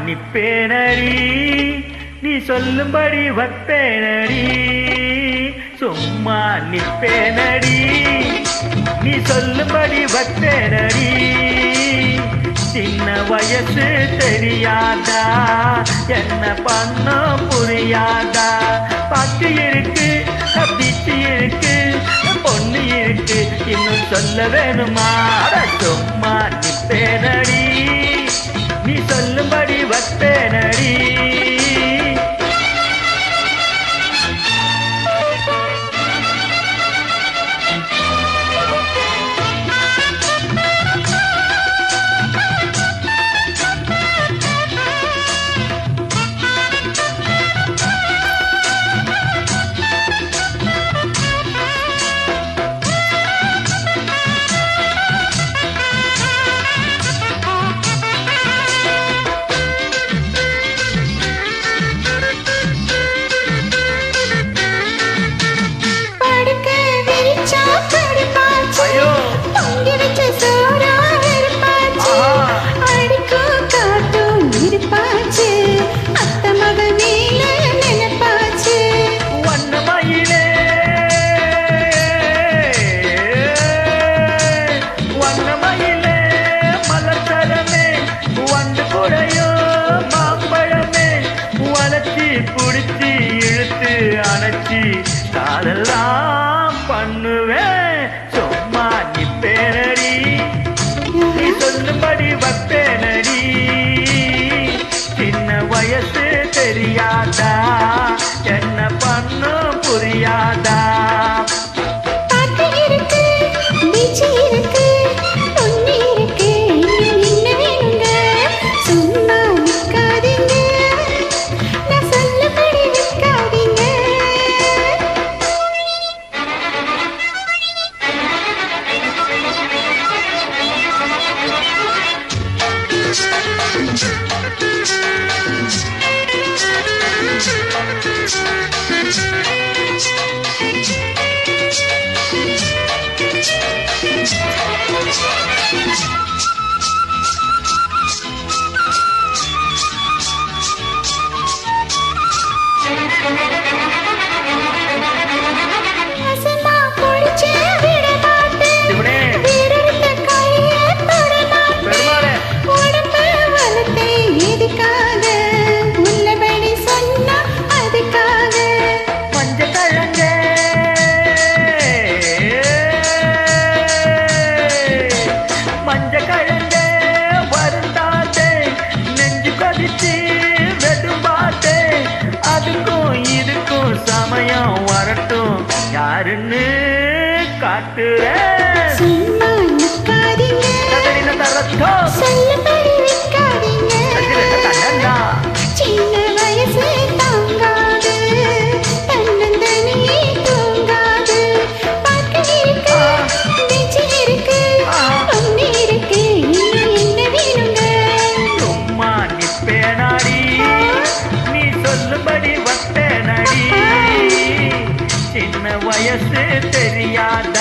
நிப்பேனடி நீ சொல்லும்படி வப்பேனடி சும்மா நிப்பேனடி நீ சொல்லும்படி வப்பேனடி சின்ன வயசு தெரியாதா என்ன பண்ண புரியாதா பாட்டு இருக்கு பீச்சு இருக்கு பொண்ணு இருக்கு இன்னும் சொல்ல வேணுமா சும்மா நிப்பேனடி நீ சொல்லும்படி வப்பேனடி புடிச்சு இழுத்து அணைச்சி காதெல்லாம் பண்ணுவேன் சும்மா நிப்பேனடி நீ சொல்லும்படி வப்பேனடி சின்ன வயசு தெரியாதா என்ன பண்ண புரியாதா சமயம் வரட்டும் யாருன்னு காட்டுறேன் சும்மா நிக்காதீங்க சொல்லும்படி வைக்காதீங்க சின்ன வயசு தாங்காது தன்னந்தனியே தூங்காது பாட்டு இருக்கு பீச்சு இருக்கு பொண்ணு இருக்கு என்ன வேணுங்க சும்மா நிப்பேனாடி நீ சொல்லும்படி வப்பேனடி சின்ன வயசு தெரியாத